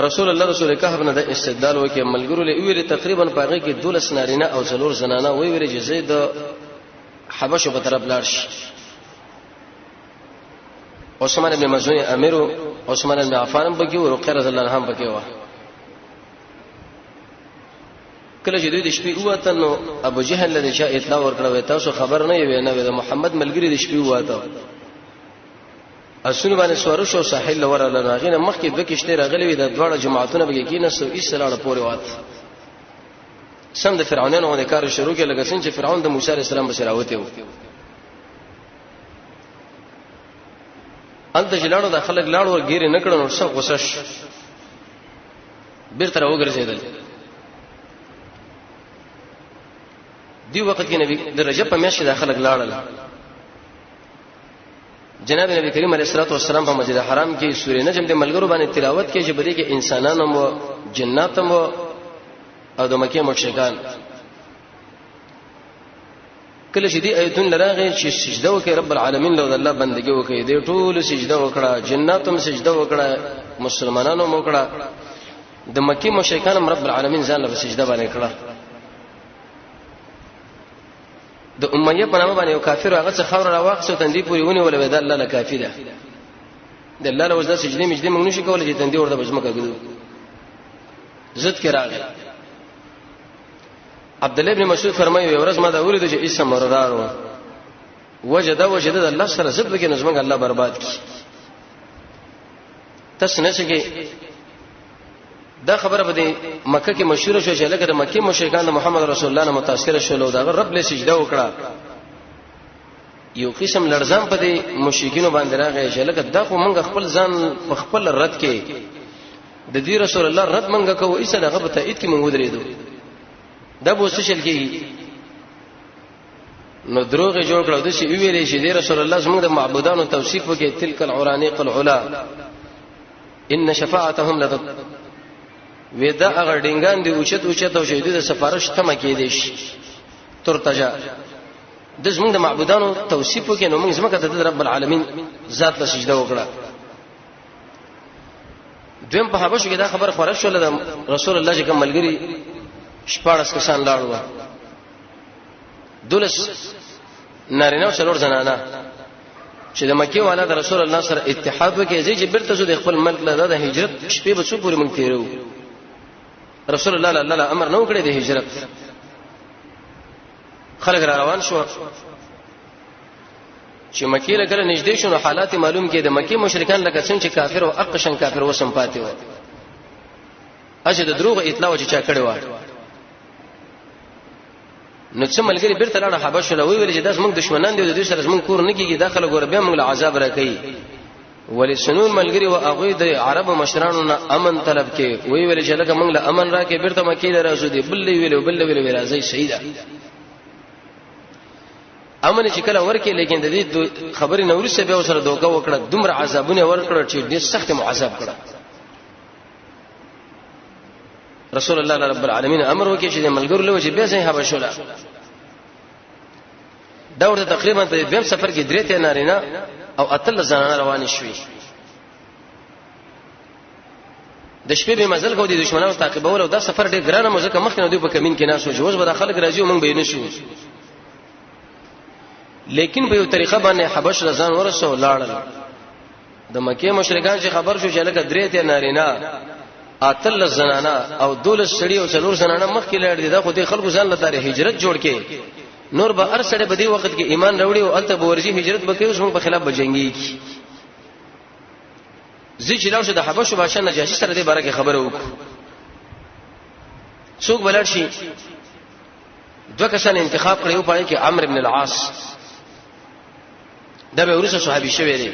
رسول الله رسول کهف نه د استدلال وکي ملګرو له ویل تقریبا پاغه کې 12 نارینه او 4 زنانه ویل چې زید حبشو په طرف لاړ شي. عثمان بن مزعون امیر او عثمان بن عفان په کې او رقیه رضی الله عنها په کې و. کله چې دوی د شپې وته نو ابو جهل له چا اطلاع ورکړه تاسو خبر نه یې نه محمد ملګری د شپې وته اسونه باندې سوارو شو ساحل لور لاغینه مخکې د کشته راغلي وي د دواړه جماعتونه به کې نسو ایسلاړه پورې وات سم د فرعونانو د کار شروع کې لګا څنګه چې فرعون د موسی عليه السلام بسره راوته و انت جلاړو د خلک لاړو ورګيري نکړو نو څه غوسش بیرته راوګرځیدل. دی وخت کې نبی د رجب په میاشت د خلک لاړل. جناب نبی کریم علیه الصلاه والسلام په مسجد حرام کې سورې نجم د ملګرو باندې تلاوت کې چې بده کې انسانانو مو جناتم او د مکه مشرکان کله چې دی ایتون لراغه چې سجده وکړي رب العالمین له الله بندګي وکړي دی ټول سجده وکړه جناتم سجده وکړه مسلمانانو مو وکړه د مکه مشرکان رب العالمین ځان له سجده باندې کړه. د امیه په نامه باندې یو کافر هغه څه خور راوخصو تندې پوری ونی ول ودا الله له کافی ده د الله له وجه سجدي مجدي موږ نشو کولای چې تندې ورته بجمکه ګدو زت کې راغی. عبد الله ابن مسعود فرمایي ورځ ما دا ولید چې اسم مردار وجد الله سره زت کې نظم الله برباد کی تاسو نه شي دا خبره به مکه کې مشهور شو چې لکه د مکه مشرکان د محمد رسول الله نه متاثر شول دا رب له سجده وکړه یو قسم لړزام په دې مشرکینو باندې راغی چې لکه دا خو مونږ خپل ځان په خپل رد کې د دې رسول الله رد مونږ کوو ایسه دغه په تایید کې مونږ درېدو دا به څه شل کېږي نو دروغ جوړ کړو د شی ویلې چې د رسول الله زموږ د معبودانو توصیف وکړي تلک العرانیق العلا ان شفاعتهم لذ ودا هغه ډنګان دی اوچت او شهید د سفارش تم کې دي ترتجا د زموږ د معبودانو توصیف وکړي نو موږ زمکه د رب العالمین ذات له سجده وکړه. دویم په حبشو کې دا خبر خورش شول د رسول الله چې کوم ملګری شپارس کسان لاړو دولس نارینه او څلور زنانه چې د مکه والا د رسول الله سره اتحاد وکړي چې بیرته زو د خپل ملک له د هجرت شپې به څو پورې مونږ تیرو. رسول الله الله امر نو کړی د هجرت خلک را روان شو چې مکه له کله نږدې شو حالات معلوم کې د مکه مشرکان لکه څنګه چې کافر او اقشن کافر وسم پاتې و اجه د دروغ اطلاع چې چا کړی و نو څه ملګری بیرته لاړه حبشه لوي ویل چې داس موږ دشمنان دي د دې سره موږ کور نه کیږي داخله ګور بیا موږ له عذاب راکې ولی سنون ملګری او هغه د عرب مشرانو نه امن طلب کې وی ویل چې لکه موږ له امن راکې بیرته مکه له راځو دي بل ویل راځي شهیدا امن چې کله ورکې لیکن د دې خبرې نوري سه به سره دوکه وکړه دومره عذابونه ورکړه چې ډېر سخت معذب کړه. رسول الله رب العالمین امر وکړي چې ملګرو له وجه به ځای حبشه لا دا ورته تقریبا په دیم سفر کې درې ته نارینه او اتل زنانه روان شوي د شپې به مزل کو دي دشمنانو تعقیبول او دا سفر ډېر ګرانه مزه مخ نه دی په کمین کې ناس وځي اوس به خلک راځي او موږ به نه شو لیکن په یو طریقه باندې حبش رضان ورسو لاړل. د مکه مشرکان چې خبر شو چې لکه درې ته نارینه اتل زنانه او دولس سړي او څلور زنانه مخ کې لړ دي دا خو دې خلکو ځان لته هجرت جوړ کې نور به هر سړی په دې وخت کې ایمان راوړي او الته به ورجی هجرت وکړي اوس موږ په خلاف بجنګي زی چې لاوشه د حبشو بادشاہ نجاشي سره دې باره کې خبره وکړه څوک بلل شي دوه کسان انتخاب کړو په کې عمرو ابن العاص دا به ورسره صحابي شوی دی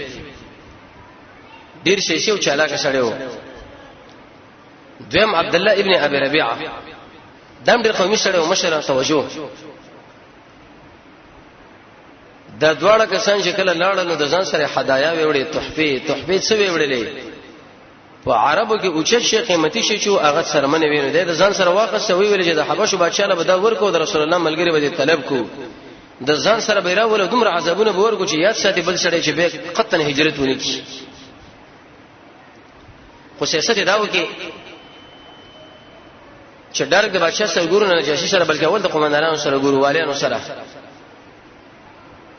ډیر شي او چالاک سره و. دویم عبد الله ابن ابي ربيعه دم ډیر قومي سره او مشره توجه دا دواړه کسان چې کله لاړل نو د ځان سره هدايا وړي تحفه څه وړلې په عربو کې اوچت شي قیمتي شي چې هغه سره منې ویني د ځان سره واقع وی ویل چې د حبشو بادشاہ له بدا ورکو د رسول الله ملګری به طلب کو د ځان سره بیره ول دومره عذابونه به ورکو چې یاد ساتي بل سره چې به قطن هجرت ونی کی خو سیاست داو کې چې ډارک د بادشاہ سره ګورو نه نجاشي سره بلکې اول د قومندانانو سره ګورو والیانو سره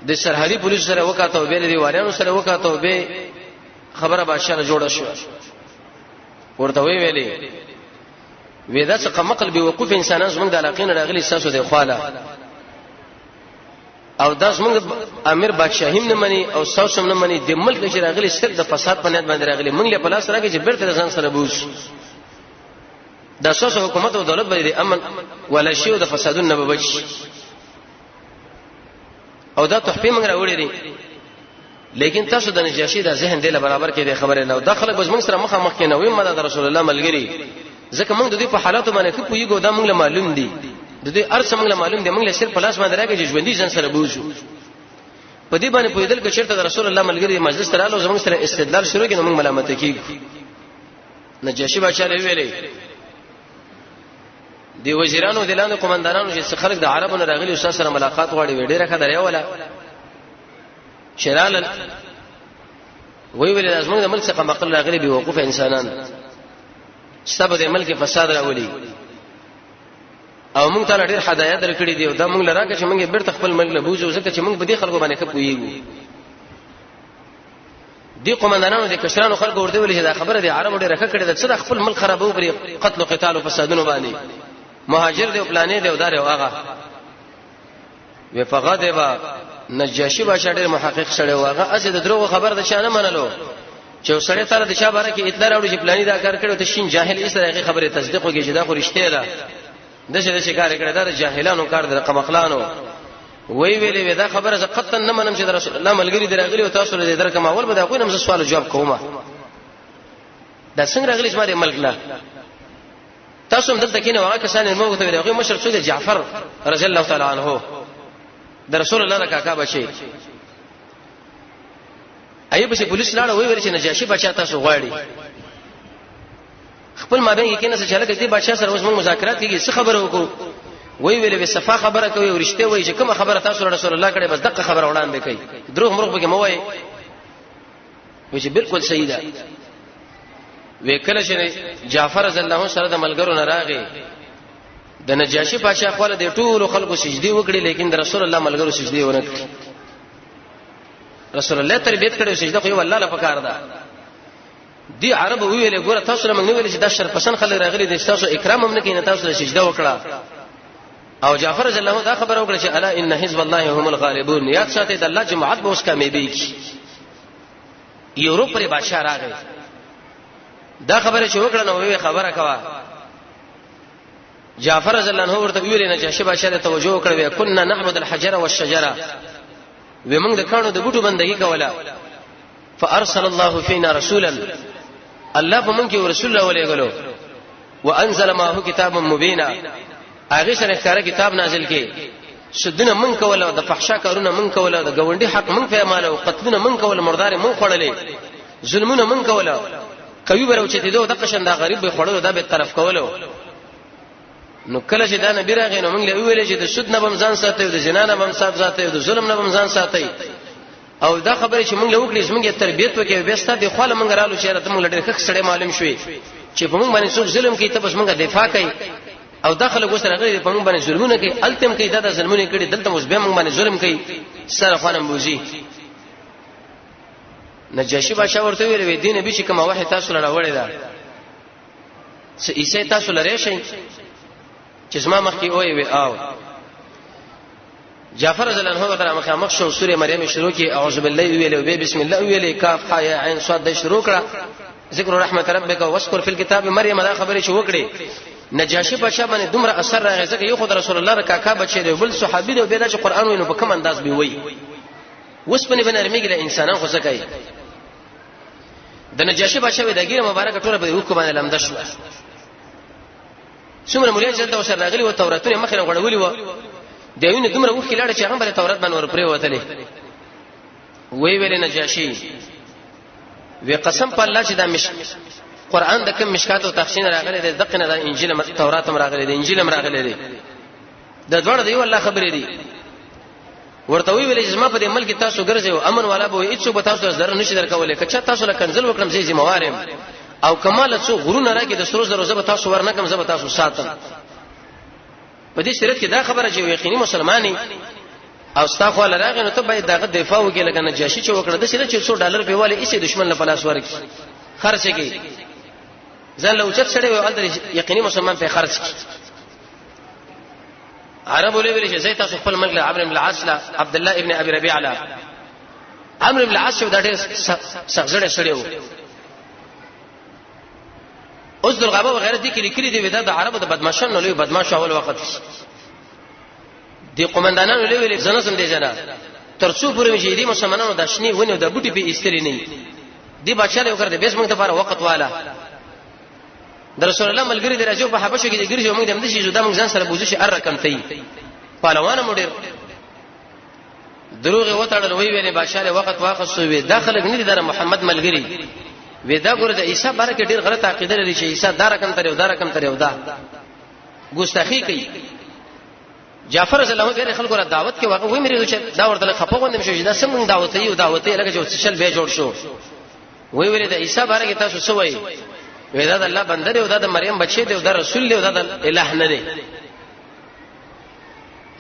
د سرحدي پولیس سره وکاته او به د والیانو سره وکاته او به خبره بادشاہ له جوړه شو ورته ویلې وېدا څخه مقل به وقوف انسانان زمونږ د علاقې نه راغلي ساسو د خواله او دا زمونږ امیر بادشاہیم نه مني او ساسو نه مني د ملک چې راغلي صرف د فساد په نیت باندې راغلي مونږ له پلاس راګي چې بیرته ځان سره بوز دا ساسو حکومت او دولت باندې امن ولا شی او د فسادون نه بچ او دا تحفې موږ راوړې دي لیکن تاسو د نجاشي د ذهن دی له برابر کې د خبره نه داخله بس موږ سره مخامخ کې نه وي مدد رسول الله ملګری ځکه موږ د دې په حالاتو باندې کې پویګو دا موږ له معلوم دي د دې ارڅ موږ له معلوم دي موږ له صرف پلاس باندې راګي ژوندۍ ځان سره بوزو په دې باندې پویدل کې چیرته د رسول الله ملګری مجلس ته رااله زموږ سره استدلال شروع کړي موږ ملامت کیږو نجاشي بادشاہ ویلې دی وزیرانو دلانو قومندانانو چې خلک د عربو نه راغلي استاد سره ملاقات غواړي وډیره خبره ولا شرال وی ویل لازم د ملک څخه مقل راغلي به وقوف انسانان سبب د ملک فساد راولي او موږ ته ډېر هدايت درکړي دي او دا موږ لراکه چې موږ بیرته خپل ملک له بوزو ځکه چې موږ په دې خلکو باندې خپويږو دی قومندانانو د کشرانو خلکو ورته ویل چې دا خبره د عربو ډېر راکه کړي ده چې خپل ملک خرابو بری قتل او قتال او فسادونه باندې مهاجر دی او پلانې دی او دار او هغه وی فغضب نجاشي بادشاہ ډېر محقق سره واغه اځه د دروغ خبر د شانه منلو چې سړی تر د چا باره کې اطلاع راوړي چې پلانې دا کار کړو ته شین جاهل یې سره خبره تصدیق وکړي چې دا خو رښتیا ده دغه کار کړی دا د جاهلانو کار د قمقلانو وی ویلې دا خبره ز قطن نه منم چې رسول الله ملګری درغلی او تاسو له درکه ما اول به دا کوم سوال جواب کومه دا څنګه راغلی چې ما ملک لا تاسو هم دلته کې نه واګه کسان موږ ته ویل مشر سید جعفر رضی الله تعالی عنہ د رسول الله کاکا بچي ایوب چې پولیس لاړ وی ورچې نجاشي بچا تاسو غواړي خپل مابین کې نه څه چاله کې بادشاہ سره اوس موږ مذاکرات کیږي څه خبره وکړو وی ویلې صفه خبره کوي او رښتیا وایي چې کوم خبره تاسو رسول الله کړي بس دغه خبره وړاندې کوي دروغ مرغ به مو وایي وی چې بالکل صحیح ده وکله چې جعفر رضی الله سره د ملګرو نه راغی د نجاشي بادشاہ خپل د ټولو خلکو سجدي وکړي لیکن د رسول الله ملګرو سجدي ونه کړي رسول الله تربیت کړي سجده خو والله لا پکار ده دی عرب ویلې ګوره تاسو له موږ ویل چې د شر پسند خلک راغلي د تاسو اکرام هم نه کین تاسو له سجده وکړه او جعفر رضی الله دا خبر وکړه چې الا ان حزب الله هم الغالبون یاد ساتي د الله جماعت به اوس کامیابی کی یورپ پر بادشاہ راغی دا خبره چې وکړه نو وی خبره کوا جعفر رضی الله عنه ورته ویل نه چې بادشاہ ته توجه وکړه كنا نعبد الحجر والشجره ومنګ د کانو د بوټو بندګي کوله فارسل الله فينا رسولا الله په مونږ کې رسول الله ولېګلو وانزل معه كتابا مبينا هغه سره ښکارا کتاب نازل کې شدنه من کوله د فحشا کارونه من کوله د گاونډي حق من فهماله او قتلونه من کوله مردار من خړلې ظلمونه من کوله کوي برو چې دوه د قشن دا غریب به خړلو دا به طرف کولو نو کله چې دا نبی راغی نو موږ له ویلې چې د سود نه بمزان ساتي او د زنا نه بمصاب ساتي او د ظلم نه بمزان ساتي او دا خبره چې موږ له وکړې زموږه تربيت وکړي به ست د خپل موږ رالو چې راته موږ لډر خخ سړې معلوم شوي چې په موږ باندې څوک ظلم کوي ته بس موږ دفاع کوي او داخله غوسره غړي په موږ باندې ظلمونه کوي التم کوي دا ظلمونه کوي دلته اوس به موږ باندې ظلم کوي سره خانم بوزي نجاشي بادشاہ ورته ویل دین به چې کومه وحی تاسو لاره وړي دا چې عیسی تاسو لاره شي چې زما مخ کې وای وي او جعفر رضی الله عنه تر مخامخ شو سوره مریم شروع کی اعوذ بالله ویل او بسم الله ویل کاف ح یا عین صاد شروع کړه ذکر رحمت ربک واذكر فی الكتاب مریم دا خبره شو وکړي نجاشی بادشاہ باندې دومره اثر راغی ځکه یو خدای رسول الله کاکا بچی دی بل صحابي دی به دا چې قران وینو په کوم انداز به وای وس په نه نرمیږي انسانان خو څه کوي د نجاشی بادشاہ د ګیره مبارک ټوله په حکم باندې لمده شو څومره مولای جلد او سر راغلی و توراتونه مخه غړولې و دیونه دومره وخت لاړ چې هغه بل تورات باندې ور پرې وته وی ویل نجاشی وی قسم په الله چې دا قران د کوم مشکات او تفسیر راغلي د دقه نه د انجیل او تورات هم راغلي د انجیل هم راغلي دي د دوړ دی والله خبرې دي ورته وی ویل چې ما په دې ملک تاسو ګرځي او امن والا به هیڅ به تاسو زر نشي درکولې کچا تاسو له کنزل وکړم زی ذمہوارم او کمال څو غرونه راکې د سرو زرو زبر تاسو ورنکم زبر تاسو ساتم. په دې شریعت کې دا خبره چې یقیني مسلمانې او استغفر الله راغی نو ته باید دغه دفاع وکړې لکه نجاشي چې وکړه د سره چې $100 په واله ایسه دشمن له پلاس ورکړي خرڅ کړي ځل له اوچت سره یو الدر یقیني مسلمان په خرڅ کړي. عربو له ویل چې زي تاسو خپل ملک عمرو بن العاص له عبد الله ابن ابي ربيعه له عمرو بن العاص دا ډېر سخزړې سړیو اوس درغابه وغیرہ دي کې لیکلي دي ودا د عربو د بدمعشانو لوی بدمعش اول وخت دي قومندانانو له ویل زنه دي جنا ترڅو پورې چې دي مسلمانانو د شنی ونه د بوټي په استری نه دي بادشاہ یو کړ دې بیس موږ ته لپاره وخت والا د رسول الله ملګری دی راځو په حبشه کې ګرځي موږ د همدشي زده موږ ځان سره بوزي شي ار رقم تی پهلوان مډیر دروغه وټړل وی ویلې بادشاہ له وخت واخصو وی داخله غنی در محمد ملګری وی دا ګور د عیسی بارکه ډیر غلط عقیده لري چې عیسی دا رقم تر یو دا رقم تر یو دا ګستاخی کوي. جعفر رضی الله عنه خلکو را دعوت کې واقع وی مری چې دا ورته خپغوند مشه دا سم دعوت یو دعوت یې لکه چې شل به جوړ شو وی ویل د عیسی بارکه تاسو سوې وی دا د الله بنده دی او دا د مریم بچی دی او دا رسول دی او دا د الہ نه دی.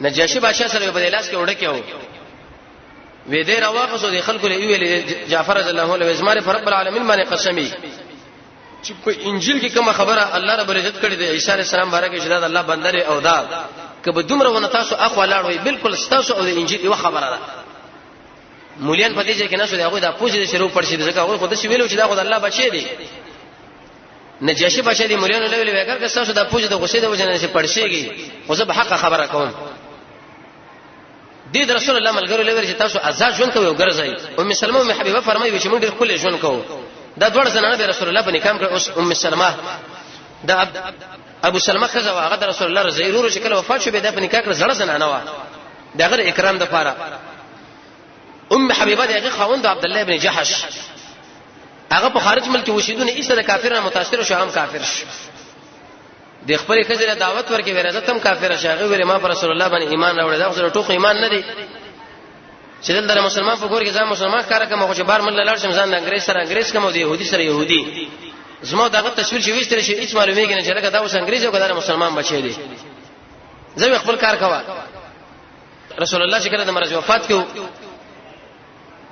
نجاشی بادشاہ سره په لاس کې وړه کېو وی دې راوخصو د خلکو له ویل جعفر رضی الله عنه زماره رب العالمین باندې قسمی چې په انجیل کې کوم خبره الله رب العزت کړی دی عیسی علیه السلام بارکه چې دا د الله بنده دی او دا کبه دومره ونه تاسو اخو لاړ وي بالکل تاسو او د انجیل یو خبره ده. مولیان په دې چې نه شو دا هغه د پوجي شروع پړشي ځکه هغه خود شي ویلو چې دا خود الله بچی دی. نجاشی بچی دی مولیان له ویل وکړ که تاسو د پوجي د غصې د وجنه شي پړشيږي خو زه به حق خبره کوم. د رسول الله ملګرو له ویل چې تاسو آزاد ژوند کوو ګرځي. ام سلمہ ام حبیبه فرمایي چې موږ ډېر خپل ژوند کوو. دا ډوړ زنانه به رسول الله په نکام کړ. اوس ام سلمہ دا ابو سلمہ خزه هغه د رسول الله رضی الله عنه شکل وفات شو به د په نکاح کړ زړه زنانه و دغه اکرام د پاره. ام حبیبه دغه خوند عبد الله ابن جحش هغه په خارج ملک وشیدونه ایسه د کافرانو متاثر شو هم کافر شو د خپل خزه دعوت ورکې ورزه تم کافر شاغه ویل ما پر رسول الله باندې ایمان راوړل دا خو ټوخ ایمان نه دی چې دلته مسلمان په ګور کې ځان مسلمان کار کوم خو چې بار مل لاړ شم ځان د انګريز سره انګريز کوم دی يهودي سره يهودي زما دغه تصویر چې وستره شي هیڅ معلومه نه چې لکه دا اوس انګريز او کله مسلمان بچی دی زه خپل کار کوا. رسول الله چې کله د مرز وفات کیو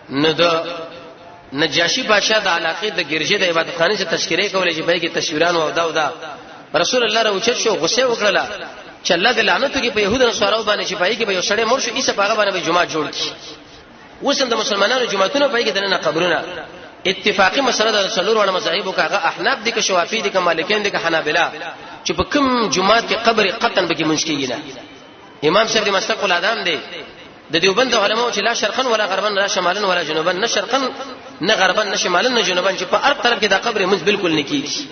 نو د نجاشی بادشاہ د علاقې د ګرجې د عبادت خانه څخه تشکیره کولې چې به کې تصویران او دا رسول الله راوچت شو غصه وکړه چې الله د لعنتو کې په يهودانو سره باندې شفای کې به یو سړی مور شو ایسه پاغه باندې به جمعه جوړ کی وسند مسلمانانو جمعهونه پای کې دنه قبرونه اتفاقی مسله د رسول الله مذاهب کاغه احناف دي که شوافی دي که مالکین دي که حنابلہ چې په کوم جمعات کې قبر قطن به کې منشکیږي نه. امام صاحب د مستقل ادم دی د دیوبند علماء چې لا شرقن ولا غربن لا شمالن ولا جنوبن نه شرقن نه غربن نه شمالن نه جنوبن چې په هر طرف کې دا قبر مز بالکل نکیږي.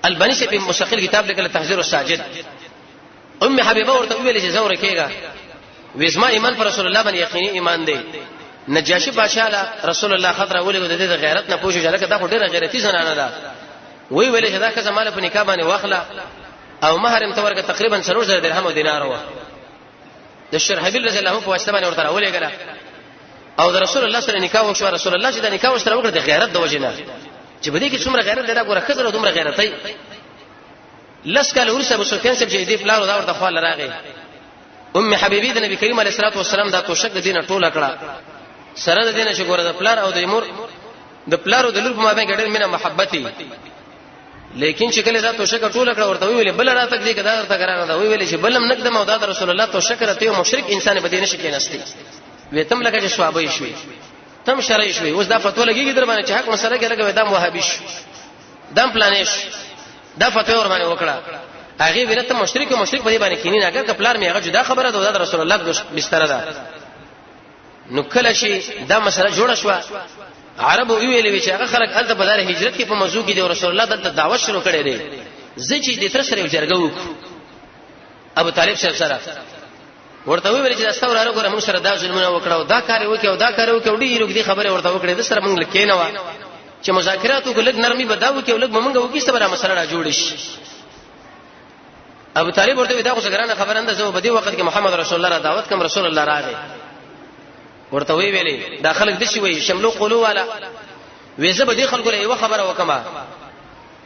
البانی سے په مستقل کتاب لیکل تحذير الساجد. ام حبیبه ورته ویل چې زور کېګا وېسما ایمان پر رسول الله باندې یقیني ایمان دی. نجاشی بادشاہ رسول الله خطر ولې د غیرت نه پوښتنه لکه دا خو ډیره غیرتی زنانه ده وی ویل چې دا که زماله په نکاح باندې واخله او مہر تورګه تقریبا 3000 درهم او دینار و د شرحبیل رضی الله عنه په واسطه باندې ورته ولېګره او د رسول الله سره نکاح وشو. رسول الله چې د نکاح سره وکړه د غیرت د وجنه چې بده کې څومره غیرت لري ګوره خزر او دومره غیرتای لس کال ورسره ابو سفیان چې دې پلار دا ورته خپل راغی. ام حبیبی د نبی کریم علیه الصلاه والسلام دا توشک د دینه ټوله کړه سره د دینه چې ګوره د پلار او د مور د پلار او د لور په مابین ګډل مینه محبتي لیکن چې کله دا توشک ټوله کړه ورته ویل بل راته دې کدا ورته ګرانه دا ویل چې بلم نقدم او دا رسول الله توشک راته مشرک انسان به دینه شي نستی وتم لکه چې شوابې شوي تم شرعي شوي اوس دا فتوا لګيږي در باندې چې حق مسله کې لګوي دا وهابي دم پلانیش دا فتوا ور باندې وکړه هغه وینته مشرک په دې باندې کینی نه اگر کپلار می هغه جدا خبره ده د رسول الله بستر ده نو کله شي دا مسله جوړه شو عربو ویلې چې هغه خلک الته په دار هجرت کې په موضوع کې د رسول الله د دعوت شروع کړي دي زچې د تر سره جرګو ابو طالب سره ورته ویل چې استور هغه ګره موږ سره دا ظلمونه وکړو دا کار وکړو دا کار وکړو ډیرو دې خبره ورته وکړې د سره موږ لکینه وا چې مذاکرات وکړل نرمي بداو کې ولګ موږ وکړو سره مسله را جوړ شي. ابو طالب ورته دا خو څنګه خبر اندازو په دې وخت کې محمد رسول الله را دعوت کوم رسول الله راغی ورته ویلې دا خلک د شي وي شملو قولو والا وېزه به دې خلکو له یو خبره وکما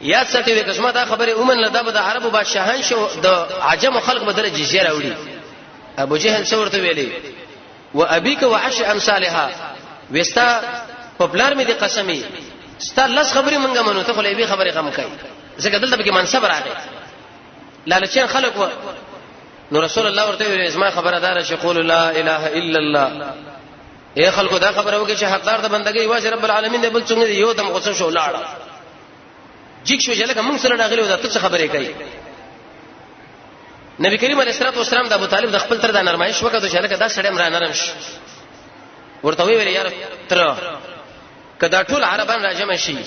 یا څټي وي قسمه دا خبره اومن لدا به د عربو بادشاهان شو د عجم خلق بدل جزیه راوړي ابو جهل څورته ویلي و ابيك وعش امثالها وستا پپلار می دي قسمي ستا لس خبري مونږه منو ته خو له دې خبره غم کوي ځکه دلته کې منصب راغی لالچین خلق و نو رسول الله ورته ویل اسما خبردار شي قول لا اله الا الله اے خلکو دا خبره وکړي چې حقدار د بندګۍ واسه رب العالمین دې بل څنګه یو دم غوسه شو لاړه جګ شو چې لکه موږ سره راغلی و دا څه خبره کوي نبی کریم علیه الصلاه والسلام د ابو طالب د خپل تر د نرمایش وکړو چې لکه دا سړی مر نرم شي ورته ویل یار تر کدا ټول عربان راجم شي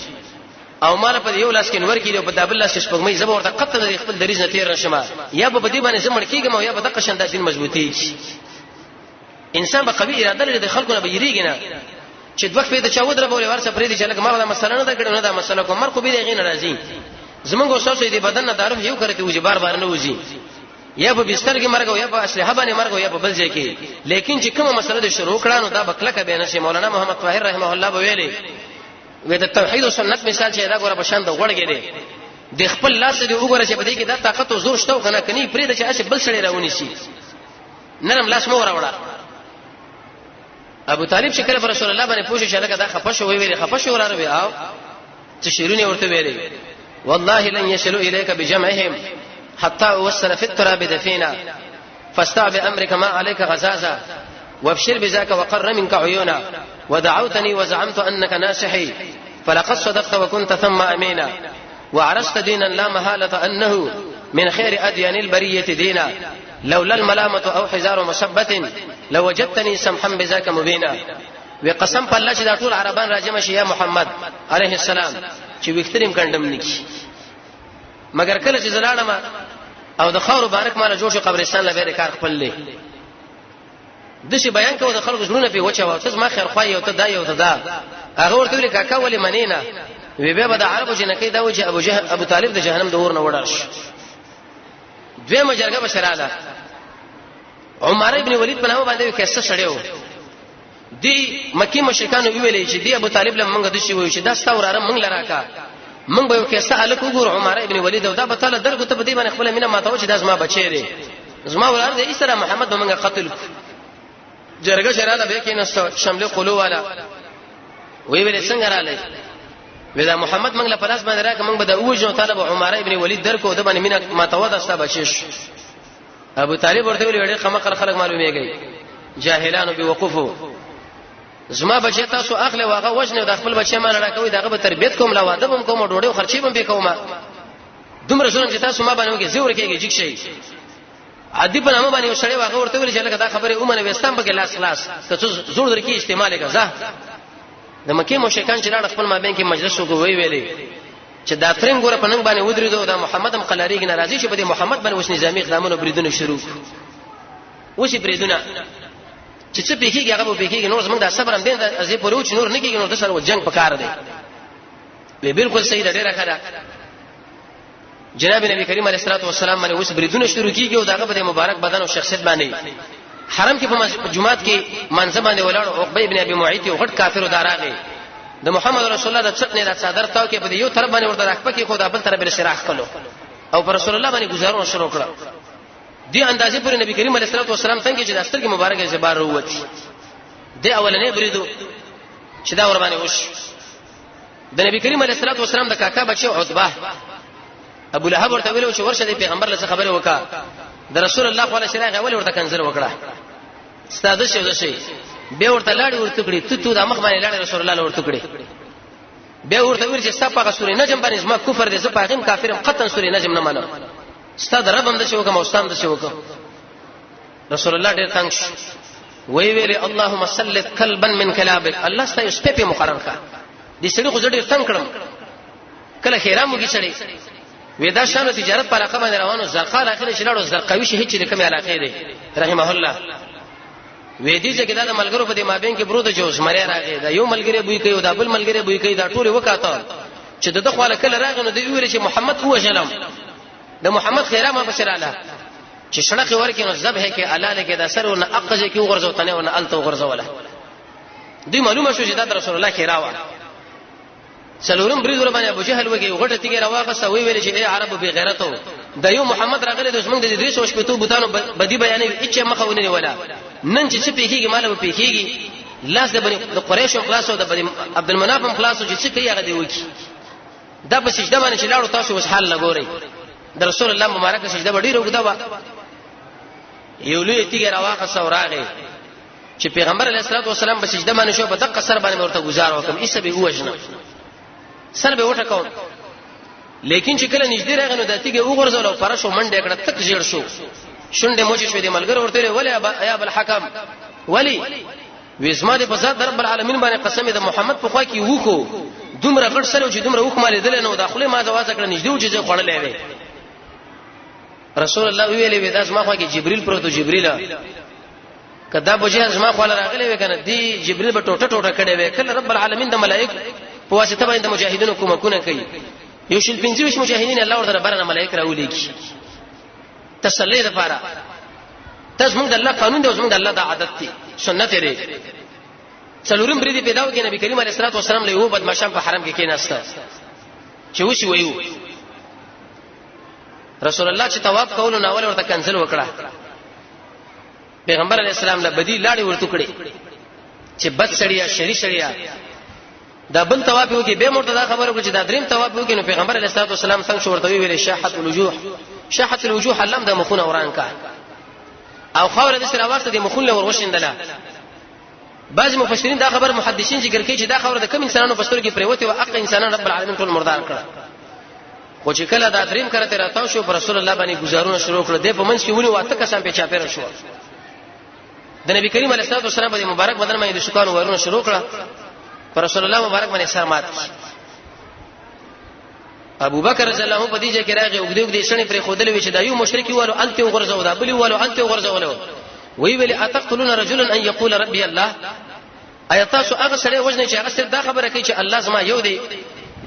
او مال په یو لاس کې نور کړي په دابل لاس شپږمې زبر ورته قطه د خپل دریز نه تیر نشم یا په دې باندې زمړ کېږم او یا په دغه شند دین مضبوطی شي انسان به قوي اراده لري د خلکو نه بیریږي نه چې دوه په دې چا ودره بولې ورسره پرې دي چې لکه ما دا مسله نه دا کړو نه دا مسله کوم مرکو به دې غین راځي زمونږ اوسه دې بدن نه دارو یو کرته وځي بار بار نه وځي یا په بستر کې مرګ او یا په اسلحه باندې مرګ او یا په بل ځای کې لیکن چې کومه مسله د شروع کړه نو دا بکلکه به نشي مولانا محمد طاهر رحمه الله ویلي وې د توحید او سنت مثال چې دا ګوره په شان د وړګې دي د خپل لاس دې وګوره چې په دې کې دا طاقت او زور شته کنه کني پرې د چې اشه بل سړی راونی شي نرم لاس مو راوړه ابو طالب چې کله رسول الله باندې پوښتنه چې لکه دا خپشه وی ویلي خپشه وراره او چې شیرونه ورته ویلي والله لن يصلوا اليك بجمعهم حتى وصل في التراب دفينا فاستع بامرك ما عليك غزازا وابشر بذاك وقر منك عيونا ودعوتني وزعمت انك ناصحي فلقد صدقت وكنت ثم امينا وعرست دينا لا محاله انه من خير اديان البريه دينا لولا الملامه او حزار مشبه لوجدتني سمحا بذاك مبينا وقسم بالله چې دا ټول عربان راجم شي یا محمد عليه السلام چې وختریم کندم نکی مگر کله چې زلاړم او د خاور بارک مال جوړ شو قبرستان لبه کار خپل لې د شي بیان کوو د خلکو زړونه په وچه او ته ما خیر خوای او ته دا یو ته دا هغه ورته ویل کاکا ولې منینا وی به د عربو جنکی دا و چې ابو طالب د جهنم د اور نه وړل شي دوی مجرګه بشراله عمر ابن ولید په نامه باندې کیسه سړیو دی مکی مشرکان ویلې چې دی ابو طالب له منګه د شي وی چې دا ستوراره منګ لراکا منګ به کیسه الکو ګور عمر ابن ولید دا په تعالی درګو ته بدی باندې خپل مینه ماته و چې دا زما بچی دی زما ولر دی اسره محمد به منګه قتل جرګه شراله به کې نو شمله قلو والا وی ویل څنګه رااله ودا محمد منګ له پلاس باندې راک منګ به د اوجو طالب عمر ابن ولید درکو د باندې مینه ماته و دا ستا بچیش ابو طالب ورته ویل ډېر خمقل خلک معلومیږي جاهلانو به وقفو زما بچی تاسو اخله واغه وښنه د خپل بچی مان راکوي دغه به تربيت کوم لا واده بم کوم ډوډۍ خرچي بم به کوم دومره ظلم چې تاسو ما باندې وکي زور کېږي جګ شي عادي په نامه باندې وشړې واغه ورته ویل چې لکه دا خبره اومنه وستان په کې لاس خلاص ته زور درکې استعمال کړه د مکه مشرکان چې لاړ خپل مابین کې مجلس وکوي ویلي چې دا ترنګ ګوره په ننګ باندې ودرېدو دا محمد هم قلاریږي ناراضي شي په دې محمد باندې وس نظامی اقدامونه بریدونه شروع وشي بریدونه چې څه پیږي هغه به پیږي نور زمونږ د صبر هم دین د ازي پروچ نور نه کیږي نور د سره جنگ پکار دی به بالکل صحیح ده ډیره ښه جناب نبی کریم علیه الصلاه والسلام باندې وس بریدونه شروع کیږي او داغه په مبارک بدن او شخصیت باندې حرم کې په جمعات کې منځ باندې ولاړ عقبه ابن ابي معيط یو غټ کافر دراغه د محمد رسول الله د څټنې د صدر تاو کې په یو طرف باندې ورته راکپه کې خدا بل طرف بل سراخ کړو او پر رسول الله باندې گزارونه شروع کړه دی اندازې پر نبی کریم علیه الصلاه والسلام څنګه چې د استر کې مبارکه زبار وروتي د اولنې بریدو چې دا ور باندې وش د نبی کریم علیه الصلاه والسلام د کاکا بچي عتبه ابو لهب ورته ویلو چې ورشه د پیغمبر له خبره وکا د رسول الله صلی الله علیه وسلم اول ورته کنځل وکړه ستاسو څه شي به ورته لاړ ورته کړی ته د مخ باندې لاړ رسول الله ورته کړی به ورته ویل چې سپاغه سورې نجم باندې زما کفر دې سپاغم کافرم قطن سورې نجم نه منو ستاد رب هم د شو کوم استاد د شو کوم رسول الله ډېر تنگ وی ویلي اللهم سلط كلبا من كلابك الله ستاسو سپې مقرر کا دې سړي خو ډېر تنگ کړم کله خیرامو کې سړي ودا شانو تجارت پر علاقه باندې روانو زرقال اخر شلاړو زرقاوي شي هیڅ کومه علاقه دی رحمه الله وې دې چې دا ملګرو په دې مابین کې برود جوش مری راغی دا یو ملګری بوې کوي دا بل ملګری بوې کوي دا ټول وکاته چې د خپل کله راغنو دی ویل چې محمد هو جلم د محمد خیرامه بشراله چې شړق ورکې نو ذبح کې الاله کې دا سرونه اقجه کې ورځو تنه ونه الته ورځوله دوی معلومه شو چې دا رسول الله خیراوه څلورم برید ور باندې ابو جهل وګي غټه تیګه راواغسته وی ویل چې اے عربو به غیرتو د یو محمد راغله د اسمن د 300 بوتانو بدی بیانې اچ مخه ونی ولا نن چې پیخيږي مال به پیخيږي لاس د بني د قریش او خلاصو د بني عبد المناف خلاصو چې څه کوي هغه دی وکی دا په سجده باندې چې لاړو تاسو وس حال لګوري د رسول الله مبارک سجده وړي روغدا وا یو لوی تیګه راواغسته راغی چې پیغمبر علیه الصلاه والسلام په سجده باندې شو په دقه سر باندې ورته گزار وکم ایسه به وژنه سر به وټه کوم لیکن چې کله نږدې راغنو د تیګه وګرځول او پرشو منډه کړه تک ژړ شو شونډه موجي شو دې ملګر ورته ولی یا ابل حکم ولی وېسما دې په ذات رب العالمین باندې قسم دې محمد په خوا کې وکړو دومره غټ سره چې دومره وکماله دل نه داخله ما ځواز کړه نږدې و چې خړلې وې رسول الله ویلې وې داس ما خوا کې جبريل پروت جبريل کدا بوجه زما خو راغلي وکنه دی جبريل به ټوټه ټوټه کړي وي کله رب العالمین د ملائکه په واسطه باندې مجاهدینو کومکونه کوي یو شل 25 مجاهدین الله ورته برنه ملائکه راولېږي تسلی لپاره تاسو موږ د الله قانون دی او موږ د الله د عادت دي سنت دی څلورم بری دی پیداو کې نبی کریم علیه الصلاه والسلام له یو بدمعشان په حرم کې کېناسته چې وشي وایو رسول الله چې طواف کول نو اول ورته کنسل وکړه پیغمبر علیه السلام له بدی لاړې ورته کړې چې بد سړیا شری سړیا دا بل طواف وکي به مرتضی خبره وکړي چې دا دریم طواف وکي نو پیغمبر علیه الصلاه والسلام څنګه ورته ویل شاحت الوجوه علم د مخونه وران کا او خوره د سره واسطه د مخونه ورغشندله بعض مفسرین دا خبر محدثین ذکر کوي چې دا خبره د کوم انسانانو په سترګو کې پریوته او حق انسانان رب العالمین ټول مردار کړه خو چې کله دا دریم کرته راتاو شو پر رسول الله باندې گزارونه شروع کړه د په منځ کې ونی واته کسان په چاپیره شو د نبی کریم علیه الصلاه والسلام باندې مبارک بدن باندې د شکانو ورونه شروع کړه پر رسول الله مبارک باندې سر مات ابو بکر رضی الله عنه په دې ځای کې راغی او دې شنه پر خودلې وی چې دا یو مشرکی والو انته وغرزو دا بلی والو انته وغرزو وی ویل اتقتلون رجلا ان يقول ربي الله ايتاسو هغه سره وجنه چې هغه سره دا خبره کوي چې الله زما یو دی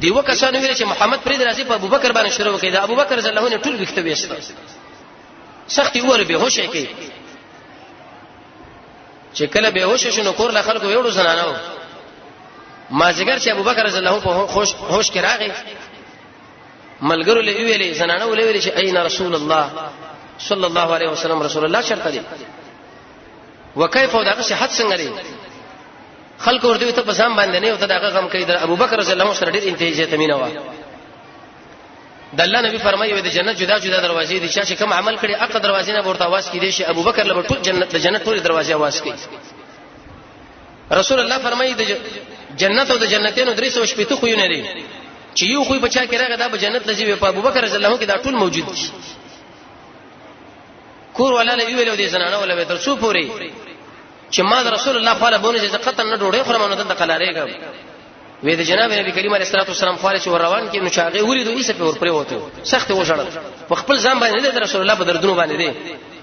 دیو کسانو ویل چې محمد پرې درازي په ابو بکر باندې شروع کړي دا ابو بکر رضی الله عنه ټول وخت وېست سختي اور به هوش کې چې کله به هوش شنو کور له خلکو یوړو زنانو ما ذکر چې ابو بکر رضی الله عنه په هوش کې راغی ملګرو له ویلې زنانو له ویلې چې اين رسول الله صلی الله علیه وسلم رسول الله شرط دی وکيف دغه صحت څنګه دی خلکو ورته ته بسام باندې نه او ته دغه غم کوي د ابو بکر رضی الله عنه سره ډیر انتهاجه تمینه و د الله نبی فرمایي د جنت جدا جدا دروازې دي چې کوم عمل کړي اقا دروازې نه ورته आवाज کړي شي ابو بکر له ټول جنت د جنت ټول دروازې आवाज کوي رسول الله فرمایي د جنت او د جنتینو 300 خو نه دي چې یو خو بچا کې راغی دا به جنت لږی په ابو بکر رضی الله عنه کې دا ټول موجود دي کور ولا له ویلو دي زنانه ولا به تر څو پوری چې ما د رسول الله صلی الله علیه وسلم قطن نه ډوړې خورم نو د قلارېګم وې د جناب نبی کریم علیه الصلاه والسلام خاله چې روان کې نو چاغه وریدو ایسه په ور پرې وته سخت وژړل په خپل ځان باندې د رسول الله په دردونو باندې دي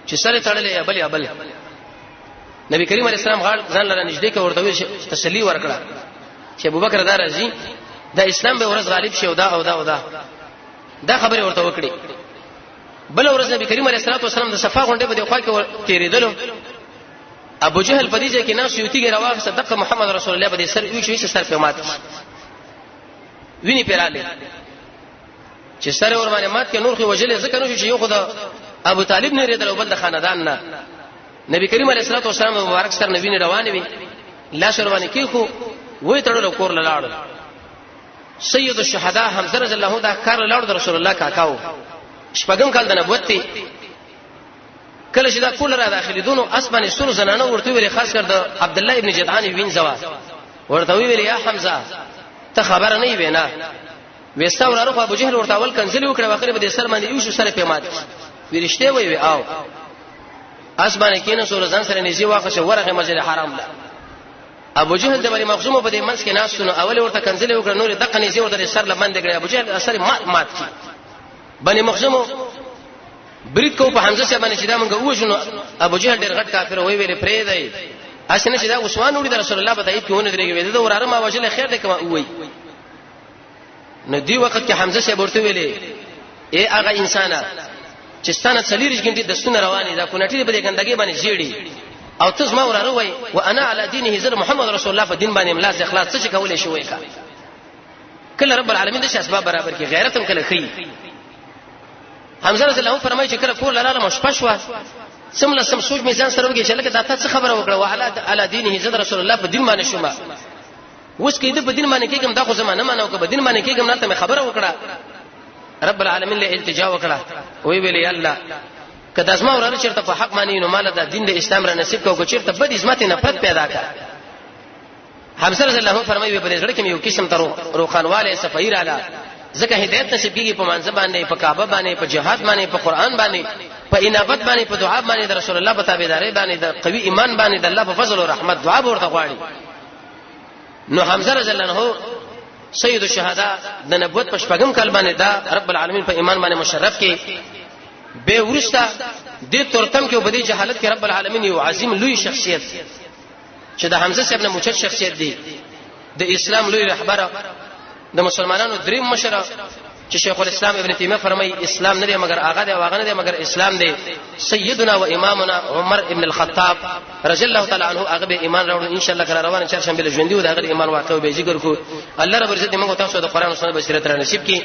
چې سره تړلې ابل نبی کریم علیه السلام غال ځان لره نږدې کې ورته تسلی ورکړه چې ابوبکر دا راځي دا اسلام به ورځ غالب شي او دا خبره ورته وکړي بل ورځ نبی کریم علیه الصلاه والسلام د صفا غونډه په خوا کې تیرېدل ابو جهل په دې ځای کې ناس یوتیږي راوغه صدق محمد رسول الله په دې سر وی شي سر په مات ویني پیراله چې سره ور باندې مات کې نور خو وجلې ځکه نو چې یو خدا ابو طالب نه ریدل او بل د خاندان نه نبی کریم علیه الصلاه والسلام مبارک سره نبی نه روان وي لا شروانه کې خو وې تړل کور لاړ سید الشهداء حمزه رضی الله عنه دا کار لاړ رسول الله کاکاو شپږم کال د نبوت ته کله چې دا کول را داخلي دونو اسمانه سر زنانه ورته ویلي خاص کر د عبد الله ابن جدعان وین زوا ورته ویلي یا حمزه ته خبر نه وینا وستا وراره ابو جهل ورته اول کنځلي وکړه واخره به سر باندې یو شو سره پیمات ورشته وی او اسمانه کینه سور ځان سره نږدې واخښه ورغه مسجد حرام ده ابو جهل د بری مخزومه په دې منځ کې ناس نو اول ورته کنځلي وکړه نور دغه نږدې ورته سر لمن دګړي ابو جهل اثر مات کی بني مخزومه برید کو په حمزه سره باندې چې دا مونږ وښنو ابو جهل ډېر غټ کافر وی ویل پرې دی اسنه چې دا عثمان وړي د رسول الله په تایید کې ونه درېږي دا وراره ما وجله خیر دې کما وای نو دی وخت کې حمزه سره ورته ویلې اے هغه انسانه چې ستانه څلورش غنټې د سن روانې دا کونټې په دې ګندګي باندې جیړي او تاسو ما وراره وای وانا علی دینه زر محمد رسول الله په دین باندې املاس اخلاص څه کولې شوې کا کله رب العالمین د اسباب برابر کی غیرت هم کله خي حمزه رضی الله عنه فرمایي چې کله کور لاله مشپشوا سمله سم سوچ میزان سره وګی چې لکه دا څه خبره وکړه وعلى علی دینه زد رسول الله په دین باندې شوما اوس کې د په دین باندې کېږم دا خو زمانه مانو که په دین باندې کېږم نه ته خبره وکړه رب العالمین له التجا وکړه وی ویلی الله کله ازما وراره چیرته په حق مانی نو مال د دین د اسلام را نصیب کو چیرته بد عظمت نه پد پیدا کړ حمزه رضی الله عنه فرمایي په دې ځړ کې یو قسم تر روخانواله صفیر اعلی ځکه هدایت نصیب کیږي په منځ باندې په کعبه باندې په جهاد باندې په قران باندې په انابت باندې په دعا باندې د رسول الله په تابعداري باندې د قوي ایمان باندې د الله په فضل او رحمت دعا ورته غواړي نو حمزه رضی الله عنه سید الشهدا د نبوت په شپږم کال باندې دا رب العالمین په ایمان باندې مشرف کې به ورستا د تورتم کې وبدي جهالت کې رب العالمین یو عظیم لوی شخصیت چې د حمزه صاحب نه موجود شخصیت دی د اسلام لوی رهبر د مسلمانانو دریم مشر چې شیخ الاسلام ابن تیمیه فرمایي اسلام نه دی مگر هغه دی او هغه نه دی مگر اسلام دی سیدنا و امامنا عمر ابن الخطاب رضی الله تعالی عنہ هغه به ایمان راوړ ان شاء الله کله روان چهارشنبه ژوندۍ و د هغه ایمان واقع به ذکر کو الله رب عزت موږ تاسو د قران او سنت بصیرت را نصیب کړي